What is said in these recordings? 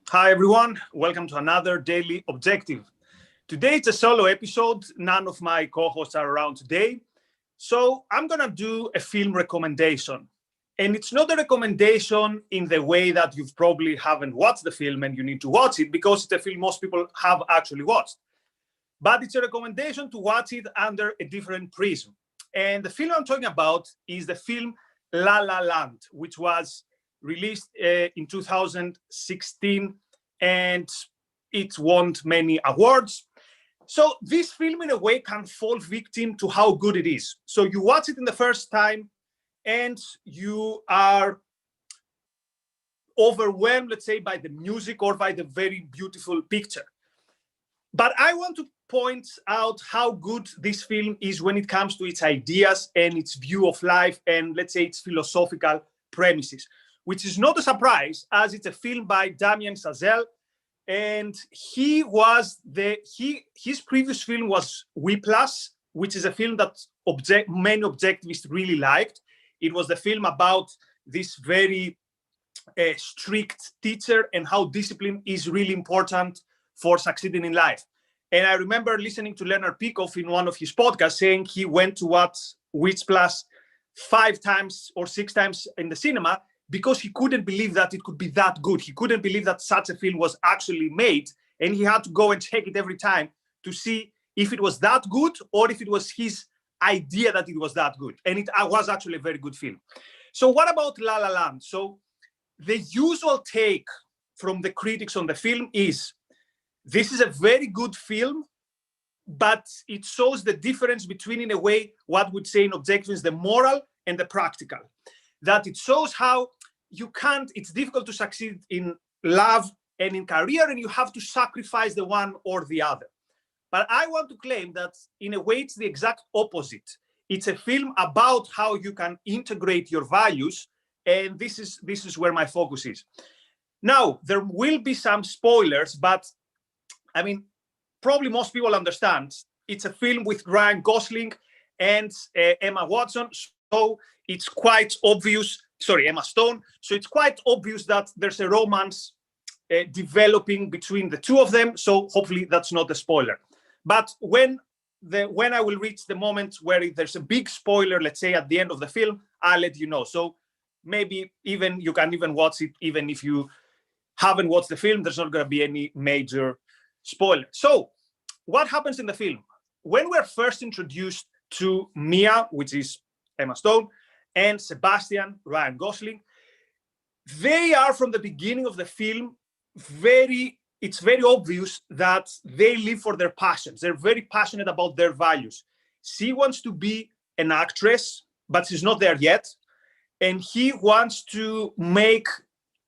Hi, everyone. Welcome to another Daily Objective. Today, it's a solo episode. None of my co-hosts are around today. So I'm going to do a film recommendation. And it's not a recommendation in the way that you've probably haven't watched the film and you need to watch it because it's a film most people have actually watched. But it's a recommendation to watch it under a different prism. And the film I'm talking about is the film La La Land, which was released in 2016, and it won many awards. So this film, in a way, can fall victim to how good it is. So you watch it in the first time, and you are overwhelmed, let's say, by the music or by the very beautiful picture. But I want to point out how good this film is when it comes to its ideas and its view of life and, let's say, its philosophical premises, which is not a surprise as it's a film by Damien Chazelle. And his previous film was Whiplash, which is a film that many objectivists really liked. It was the film about this very strict teacher and how discipline is really important for succeeding in life. And I remember listening to Leonard Peikoff in one of his podcasts saying he went to watch Whiplash 5 times or 6 times in the cinema because he couldn't believe that it could be that good. He couldn't believe that such a film was actually made, and he had to go and check it every time to see if it was that good or if it was his idea that it was that good. And it was actually a very good film. So what about La La Land? So the usual take from the critics on the film is, this is a very good film, but it shows the difference between, in a way, what would say in objective is the moral and the practical. That it shows how it's difficult to succeed in love and in career, and you have to sacrifice the one or the other. But I want to claim that, in a way, it's the exact opposite. It's a film about how you can integrate your values, and this is where my focus is. Now, there will be some spoilers, but I mean, probably most people understand it's a film with Ryan Gosling and Emma Watson, so it's quite obvious. Sorry, Emma Stone. So it's quite obvious that there's a romance developing between the two of them. So hopefully that's not a spoiler. But when I will reach the moment where there's a big spoiler, let's say at the end of the film, I'll let you know. So maybe even you can even watch it, even if you haven't watched the film. There's not going to be any major spoiler. So what happens in the film? When we're first introduced to Mia, which is Emma Stone, and Sebastian, Ryan Gosling, they are, from the beginning of the film, it's very obvious that they live for their passions. They're very passionate about their values. She wants to be an actress, but she's not there yet. And he wants to make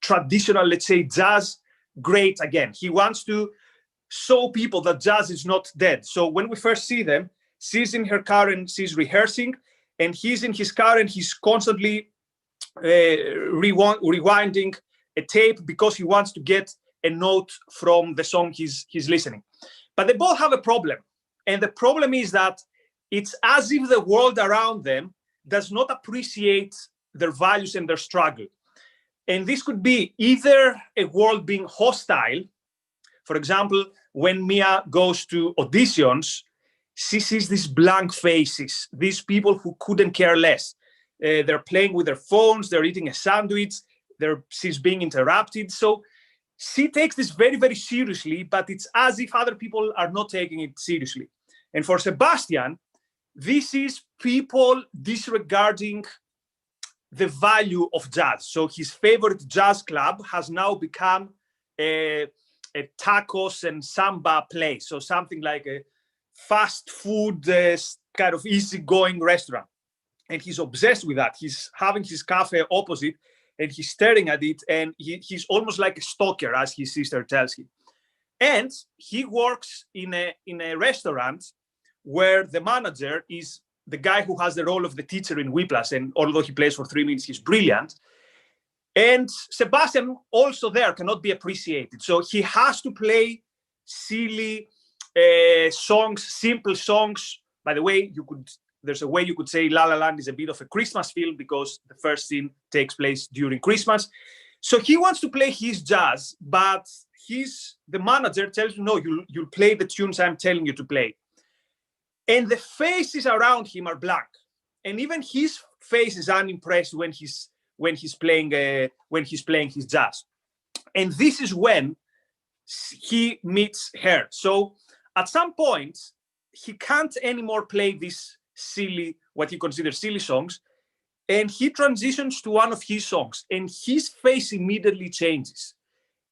traditional, let's say, jazz great again. He wants to show people that jazz is not dead. So when we first see them, she's in her car and she's rehearsing, and he's in his car and he's constantly rewinding a tape because he wants to get a note from the song he's listening. But they both have a problem. And the problem is that it's as if the world around them does not appreciate their values and their struggle. And this could be either a world being hostile. For example, when Mia goes to auditions, she sees these blank faces, these people who couldn't care less. They're playing with their phones, they're eating a sandwich, she's being interrupted. So she takes this very, very seriously, but it's as if other people are not taking it seriously. And for Sebastian, this is people disregarding the value of jazz. So his favorite jazz club has now become a tacos and samba place, so something like a fast food kind of easygoing restaurant. And he's obsessed with that. He's having his cafe opposite and he's staring at it, and he's almost like a stalker, as his sister tells him. And he works in a restaurant where the manager is the guy who has the role of the teacher in Whiplash, and although he plays for 3 minutes, he's brilliant. And Sebastian also there cannot be appreciated. So he has to play silly songs, simple songs. By the way, there's a way you could say La La Land is a bit of a Christmas film because the first scene takes place during Christmas. So he wants to play his jazz, but the manager tells him, no, you'll play the tunes I'm telling you to play. And the faces around him are blank. And even his face is unimpressed when he's playing his jazz. And this is when he meets her. So at some point, he can't anymore play these what he considers silly songs. And he transitions to one of his songs, and his face immediately changes.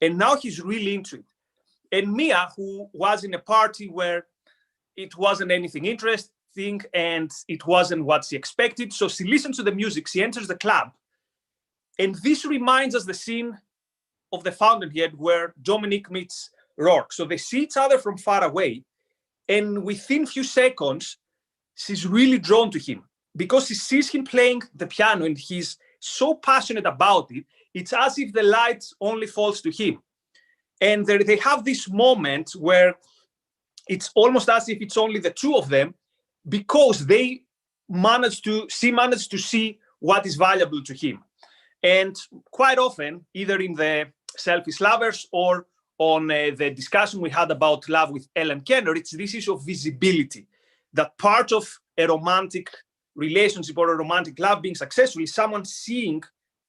And now he's really into it. And Mia, who was in a party where it wasn't anything interesting and it wasn't what she expected, so she listens to the music, she enters the club. And this reminds us the scene of The Fountainhead where Dominic meets Rourke. So they see each other from far away. And within a few seconds, she's really drawn to him because she sees him playing the piano and he's so passionate about it. It's as if the light only falls to him. And they have this moment where it's almost as if it's only the two of them because she managed to see what is valuable to him. And quite often, either in the Selfish Lovers or on the discussion we had about love with Ellen Kenner, it's this issue of visibility, that part of a romantic relationship or a romantic love being successful is someone seeing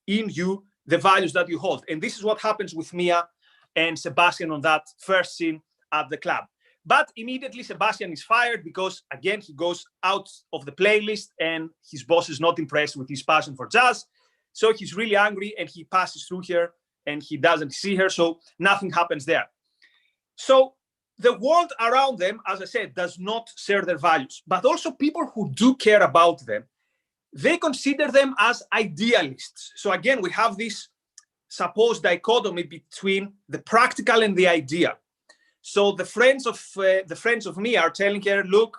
in you the values that you hold. And this is what happens with Mia and Sebastian on that first scene at the club. But immediately Sebastian is fired because, again, he goes out of the playlist and his boss is not impressed with his passion for jazz. So he's really angry and he passes through her and he doesn't see her. So nothing happens there. So the world around them, as I said, does not share their values, but also people who do care about them, they consider them as idealists. So again, we have this supposed dichotomy between the practical and the ideal. So the friends of me are telling her, look,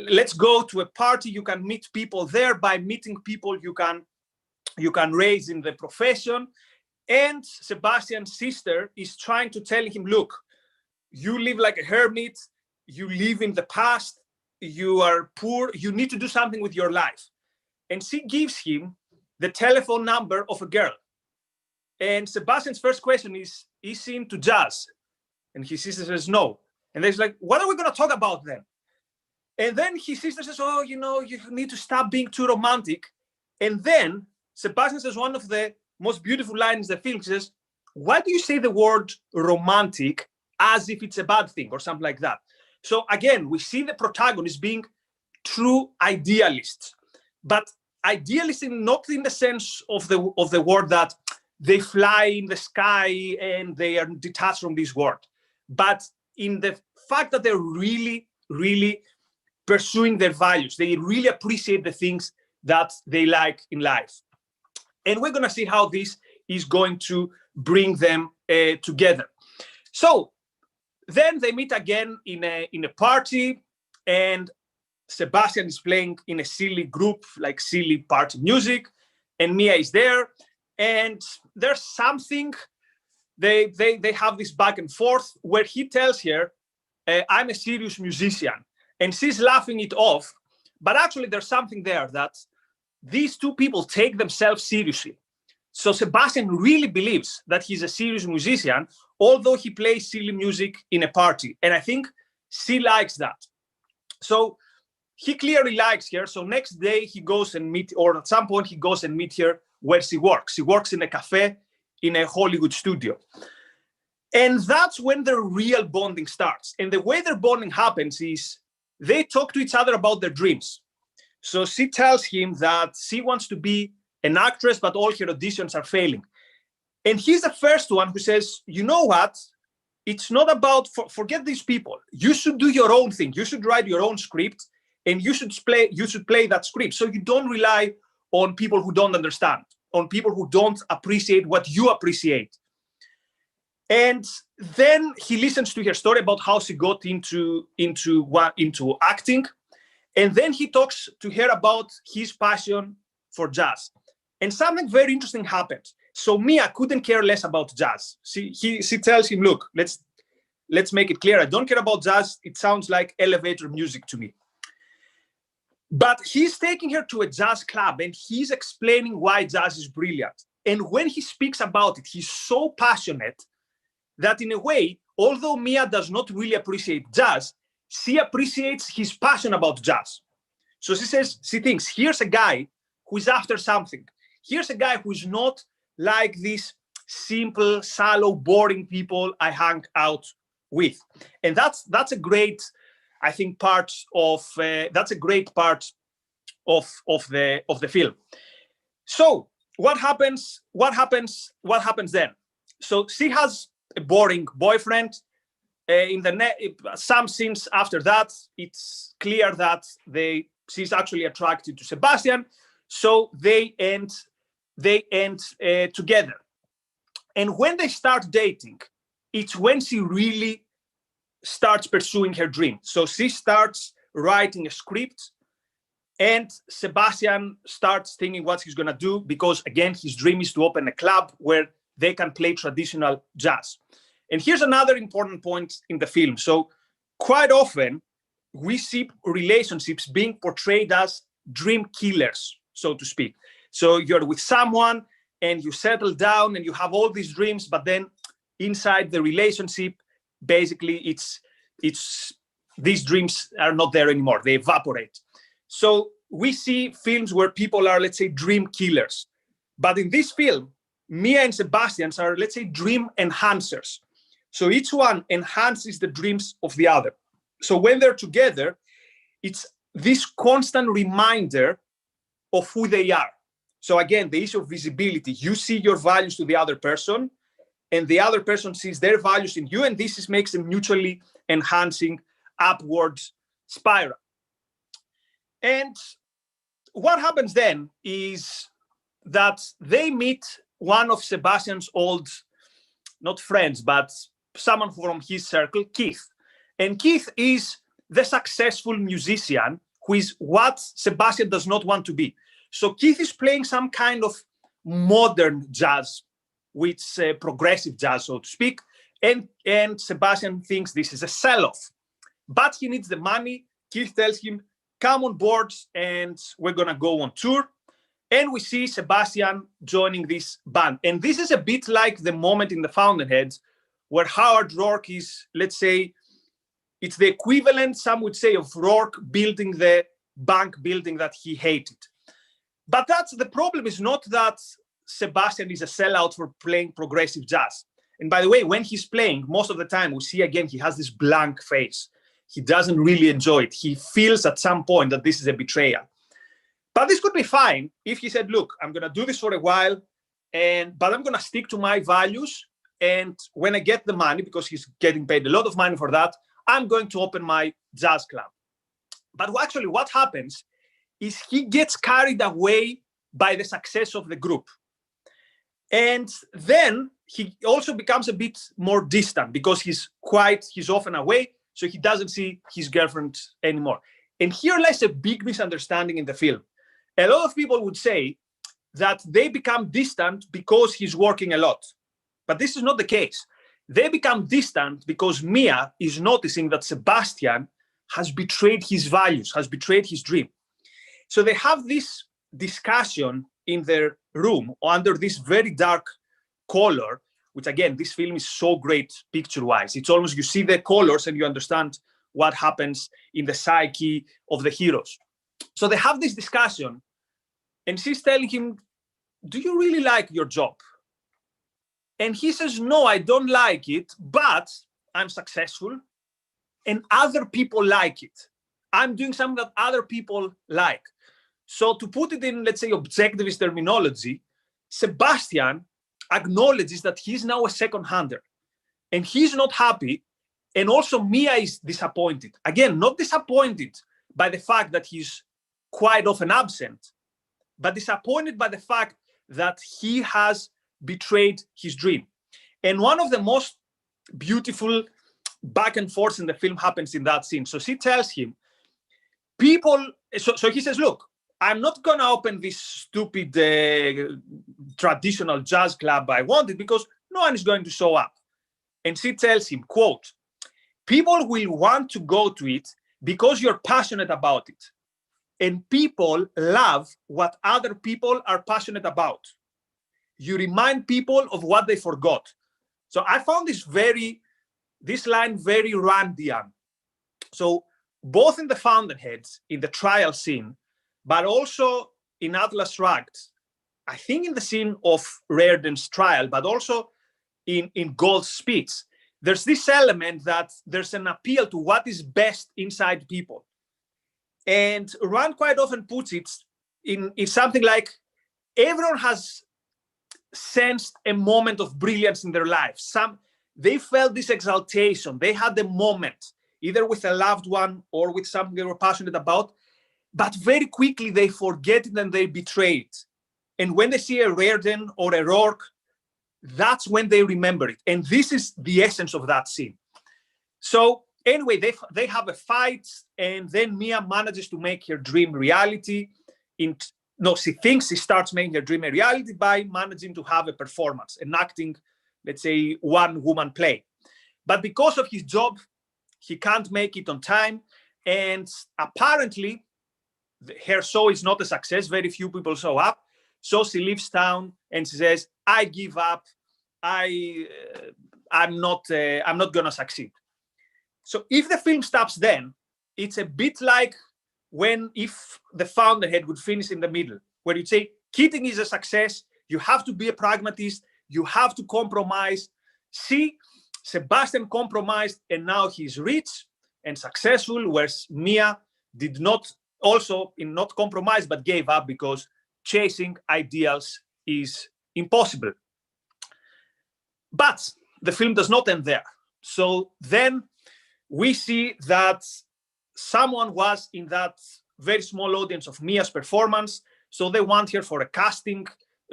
let's go to a party. You can meet people there. By meeting people, you can raise in the profession. And Sebastian's sister is trying to tell him, look, you live like a hermit. You live in the past. You are poor. You need to do something with your life. And she gives him the telephone number of a girl. And Sebastian's first question is he into jazz? And his sister says, no. And they're like, what are we going to talk about then? And then his sister says, oh, you need to stop being too romantic. And then Sebastian says one of the most beautiful lines in the film. He says, why do you say the word romantic as if it's a bad thing or something like that? So again, we see the protagonists being true idealists, but idealists not in the sense of the word that they fly in the sky and they are detached from this world, but in the fact that they're really, really pursuing their values. They really appreciate the things that they like in life. And we're going to see how this is going to bring them together. So then they meet again in a party, and Sebastian is playing in a silly group, like silly party music, and Mia is there. And there's something, they have this back and forth where he tells her, I'm a serious musician. And she's laughing it off. But actually, there's something there that these two people take themselves seriously. So Sebastian really believes that he's a serious musician, although he plays silly music in a party. And I think she likes that. So he clearly likes her. So next day he goes and meet, or at some point he goes and meet her where she works. She works in a cafe in a Hollywood studio. And that's when the real bonding starts. And the way their bonding happens is they talk to each other about their dreams. So she tells him that she wants to be an actress, but all her auditions are failing. And he's the first one who says, you know what? It's not about, forget these people. You should do your own thing. You should write your own script, and you should play that script. So you don't rely on people who don't understand, on people who don't appreciate what you appreciate. And then he listens to her story about how she got into acting. And then he talks to her about his passion for jazz. And something very interesting happened. So Mia couldn't care less about jazz. She tells him, look, let's make it clear. I don't care about jazz. It sounds like elevator music to me. But he's taking her to a jazz club and he's explaining why jazz is brilliant. And when he speaks about it, he's so passionate that in a way, although Mia does not really appreciate jazz, she appreciates his passion about jazz. So she thinks, here's a guy who is after something. Here's a guy who is not like these simple, shallow, boring people I hang out with. And that's a great, I think, part of that's a great part of the film. So what happens then? So she has a boring boyfriend. Some scenes after that, it's clear that she's actually attracted to Sebastian. So they end together. And when they start dating, it's when she really starts pursuing her dream. So she starts writing a script, and Sebastian starts thinking what he's going to do, because, again, his dream is to open a club where they can play traditional jazz. And here's another important point in the film. So quite often, we see relationships being portrayed as dream killers, so to speak. So you're with someone, and you settle down, and you have all these dreams, but then inside the relationship, basically, it's these dreams are not there anymore. They evaporate. So we see films where people are, let's say, dream killers. But in this film, Mia and Sebastian are, let's say, dream enhancers. So each one enhances the dreams of the other. So when they're together, it's this constant reminder of who they are. So again, the issue of visibility. You see your values to the other person, and the other person sees their values in you, and this makes a mutually enhancing upward spiral. And what happens then is that they meet one of Sebastian's old, not friends, but someone from his circle, Keith. And Keith is the successful musician who is what Sebastian does not want to be. So Keith is playing some kind of modern jazz, which progressive jazz, so to speak. And Sebastian thinks this is a sell-off. But he needs the money. Keith tells him, come on board, and we're going to go on tour. And we see Sebastian joining this band. And this is a bit like the moment in The Fountainhead where Howard Rourke is, let's say, it's the equivalent, some would say, of Rourke building the bank building that he hated. But the problem is not that Sebastian is a sellout for playing progressive jazz. And by the way, when he's playing, most of the time, we see again, he has this blank face. He doesn't really enjoy it. He feels at some point that this is a betrayal. But this could be fine if he said, look, I'm going to do this for a while, but I'm going to stick to my values. And when I get the money, because he's getting paid a lot of money for that, I'm going to open my jazz club. But actually what happens is he gets carried away by the success of the group. And then he also becomes a bit more distant because he's often away, so he doesn't see his girlfriend anymore. And here lies a big misunderstanding in the film. A lot of people would say that they become distant because he's working a lot. But this is not the case. They become distant because Mia is noticing that Sebastian has betrayed his values, has betrayed his dream. So they have this discussion in their room under this very dark color, which again, this film is so great picture-wise. It's almost, you see the colors and you understand what happens in the psyche of the heroes. So they have this discussion and she's telling him, do you really like your job? And he says, no, I don't like it, but I'm successful and other people like it. I'm doing something that other people like. So to put it in, let's say, objectivist terminology, Sebastian acknowledges that he's now a second-hander and he's not happy. And also Mia is disappointed. Again, not disappointed by the fact that he's quite often absent, but disappointed by the fact that he has betrayed his dream. And one of the most beautiful back and forth in the film happens in that scene. So she tells him, so he says, look, I'm not going to open this stupid traditional jazz club I wanted because no one is going to show up. And she tells him, quote, people will want to go to it because you're passionate about it. And people love what other people are passionate about. You remind people of what they forgot. So I found this line very Randian. So both in the Fountainheads, in the trial scene, but also in Atlas Shrugged, I think in the scene of Reardon's trial, but also in Gold's speech, there's this element that there's an appeal to what is best inside people. And Rand quite often puts it in something like, everyone has sensed a moment of brilliance in their life. They felt this exaltation. They had the moment, either with a loved one or with something they were passionate about, but very quickly they forget it and they betray it. And when they see a Reardon or a Rourke, that's when they remember it. And this is the essence of that scene. So anyway, they have a fight, and then Mia manages to make her dream reality. She thinks she starts making her dream a reality by managing to have a performance, enacting, let's say, one-woman play. But because of his job, he can't make it on time. And apparently, her show is not a success. Very few people show up. So she leaves town and she says, I give up. I'm not going to succeed. So if the film stops then, it's a bit like if the Fountainhead would finish in the middle, where you say, Keating is a success, you have to be a pragmatist, you have to compromise. See, Sebastian compromised, and now he's rich and successful, whereas Mia did not compromise, but gave up because chasing ideals is impossible. But the film does not end there. So then we see that someone was in that very small audience of Mia's performance, so they want her for a casting,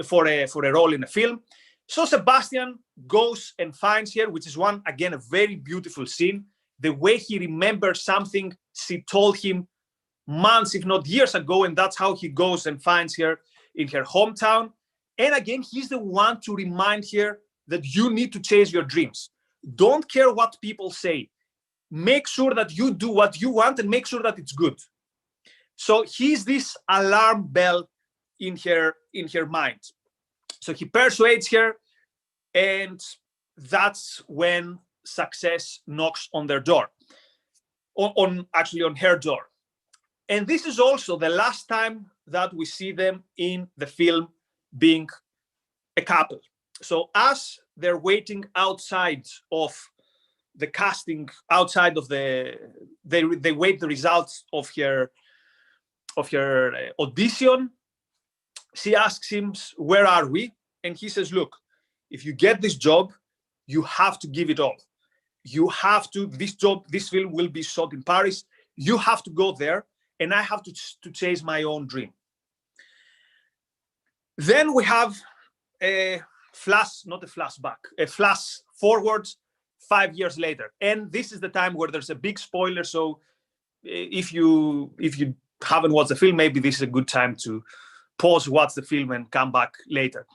for a role in a film. So Sebastian goes and finds her, which is again, a very beautiful scene. The way he remembers something she told him months, if not years ago, and that's how he goes and finds her in her hometown. And again, he's the one to remind her that you need to chase your dreams. Don't care what people say. Make sure that you do what you want and make sure that it's good. So he's this alarm bell in her mind. So he persuades her, and that's when success knocks on their door, on her door. And this is also the last time that we see them in the film being a couple. So as they're waiting outside of the casting, outside of they wait the results of her audition, she asks him, where are we? And he says, look, if you get this job, you have to give it all. You have to, this film will be shot in Paris. You have to go there, and I have to chase my own dream. Then we have a flash forward 5 years later. And this is the time where there's a big spoiler. So if you haven't watched the film, maybe this is a good time to pause, watch the film, and come back later.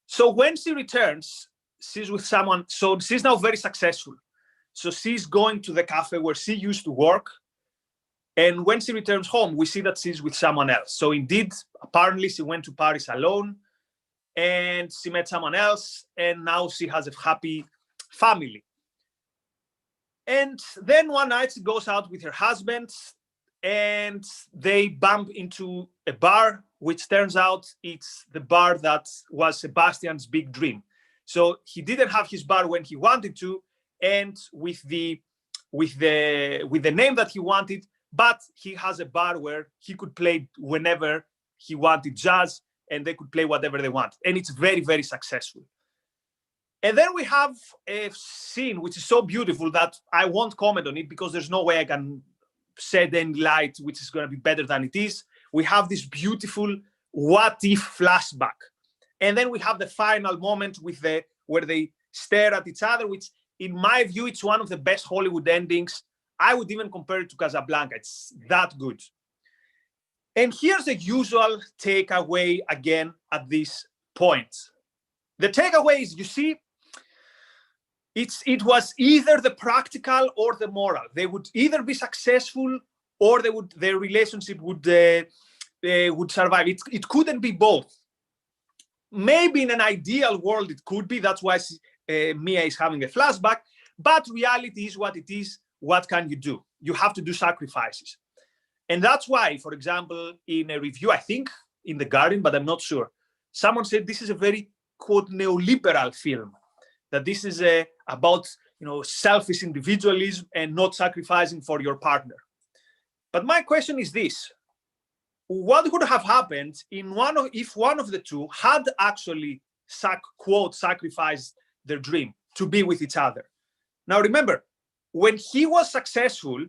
So when she returns, she's with someone. So she's now very successful. So she's going to the cafe where she used to work. And when she returns home, we see that she's with someone else. So indeed, apparently she went to Paris alone and she met someone else. And now she has a happy family. And then one night she goes out with her husband and they bump into a bar, which turns out it's the bar that was Sebastian's big dream. So he didn't have his bar when he wanted to, and with the name that he wanted, but he has a bar where he could play whenever he wanted jazz, and they could play whatever they want. And it's very, very successful. And then we have a scene which is so beautiful that I won't comment on it because there's no way I can shed any light which is going to be better than it is. We have this beautiful what if flashback. And then we have the final moment where they stare at each other, which in my view, it's one of the best Hollywood endings. I would even compare it to Casablanca. It's that good. And here's the usual takeaway again at this point. The takeaway is, you see, it was either the practical or the moral. They would either be successful or their relationship would survive. It couldn't be both. Maybe in an ideal world it could be. That's why Mia is having a flashback, but reality is what it is. What can you do? You have to do sacrifices. And that's why, for example, in a review, I think in The Guardian, but I'm not sure, someone said this is a very, quote, neoliberal film, that this is about, you know, selfish individualism and not sacrificing for your partner. But my question is this: what would have happened if one of the two had actually, quote, sacrificed their dream to be with each other? Now, remember, when he was successful,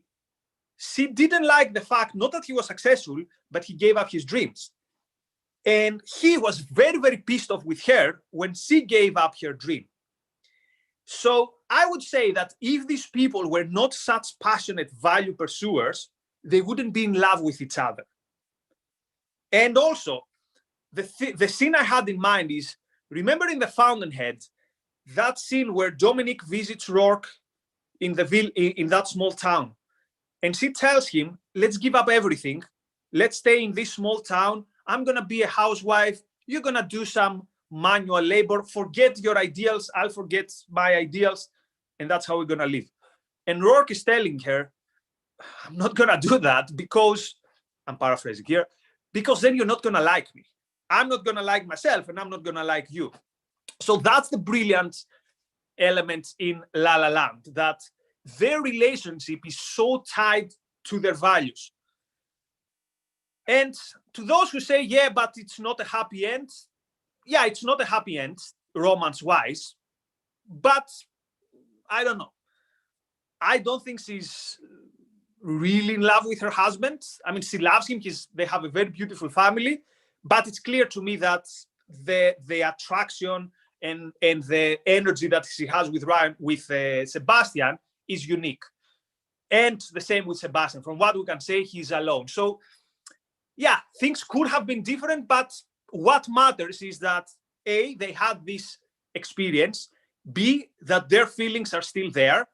she didn't like the fact, not that he was successful, but he gave up his dreams. And he was very, very pissed off with her when she gave up her dream. So I would say that if these people were not such passionate value pursuers, they wouldn't be in love with each other. And also, the scene I had in mind is, remember in The Fountainhead, that scene where Dominic visits Rourke in that small town. And she tells him, let's give up everything. Let's stay in this small town. I'm going to be a housewife. You're going to do some manual labor. Forget your ideals. I'll forget my ideals. And that's how we're going to live. And Rourke is telling her, I'm not going to do that because, I'm paraphrasing here, because then you're not going to like me. I'm not going to like myself, and I'm not going to like you. So that's the brilliant element in La La Land, that their relationship is so tied to their values. And to those who say, yeah, but it's not a happy end. Yeah, it's not a happy end, romance-wise. But I don't know. I don't think she's really in love with her husband. I mean, she loves him. They have a very beautiful family. But it's clear to me that the attraction and the energy that she has with Sebastian is unique. And the same with Sebastian. From what we can say, he's alone. So, yeah, things could have been different, but what matters is that A, they had this experience, B, that their feelings are still there.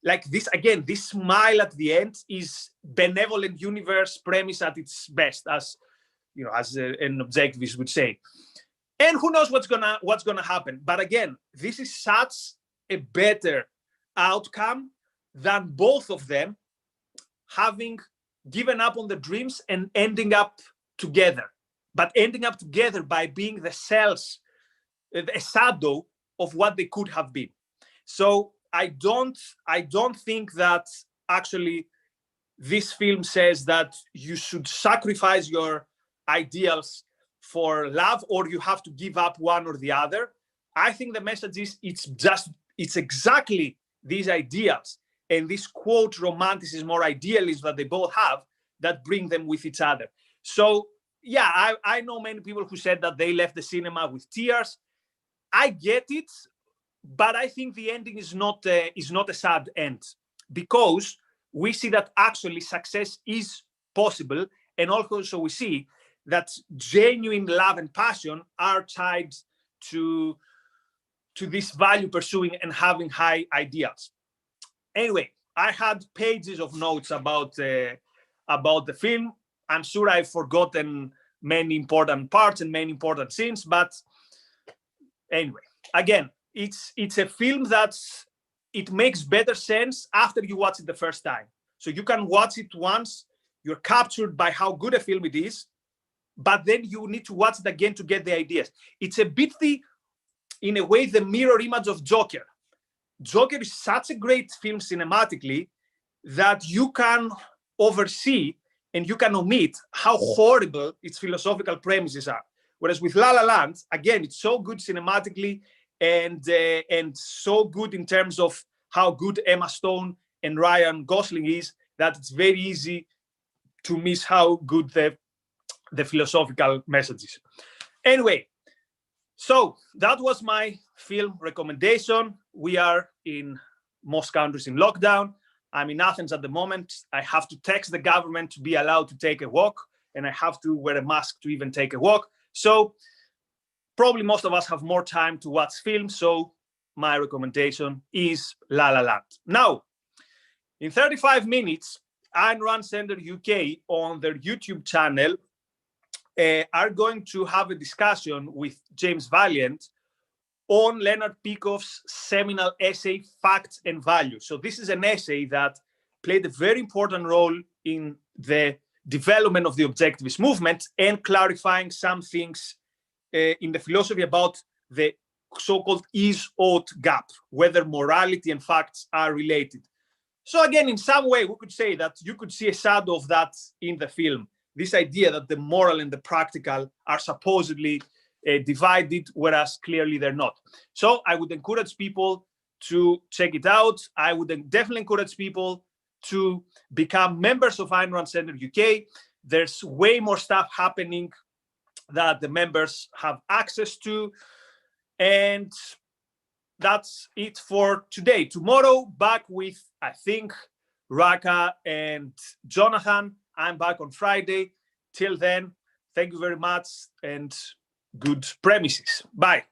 Like this, again, this smile at the end is benevolent universe premise at its best, as you know, as an objectivist would say. And who knows what's gonna happen? But again, this is such a better outcome than both of them having given up on the dreams and ending up together. But ending up together by being the cells, a shadow of what they could have been. So I don't think that actually this film says that you should sacrifice your ideals for love, or you have to give up one or the other. I think the message is it's exactly these ideals and this, quote, romanticism or idealism that they both have that bring them with each other. So yeah, I know many people who said that they left the cinema with tears. I get it, but I think the ending is not a sad end, because we see that actually success is possible, and also we see that genuine love and passion are tied to this value pursuing and having high ideals. Anyway, I had pages of notes about the film. I'm sure I've forgotten many important parts and many important scenes, but anyway, again, it's a film that it makes better sense after you watch it the first time. So you can watch it once, you're captured by how good a film it is, but then you need to watch it again to get the ideas. It's a bit in a way, the mirror image of Joker. Joker is such a great film cinematically that you can oversee and you can omit how horrible its philosophical premises are. Whereas with La La Land, again, it's so good cinematically and so good in terms of how good Emma Stone and Ryan Gosling is, that it's very easy to miss how good the philosophical messages. Anyway, so that was my film recommendation. We are in most countries in lockdown. I'm in Athens at the moment. I have to text the government to be allowed to take a walk, and I have to wear a mask to even take a walk. So probably most of us have more time to watch films. So my recommendation is La La Land. Now, in 35 minutes, Ayn Rand Center UK on their YouTube channel are going to have a discussion with James Valiant on Leonard Peikoff's seminal essay, Facts and Values. So this is an essay that played a very important role in the development of the objectivist movement and clarifying some things in the philosophy about the so-called is-ought gap, whether morality and facts are related. So again, in some way, we could say that you could see a shadow of that in the film. This idea that the moral and the practical are supposedly divided, whereas clearly they're not. So I would encourage people to check it out. I would definitely encourage people to become members of Ayn Rand Center UK. There's way more stuff happening that the members have access to. And that's it for today. Tomorrow, back with, I think, Raka and Jonathan. I'm back on Friday. Till then, thank you very much and good premises. Bye.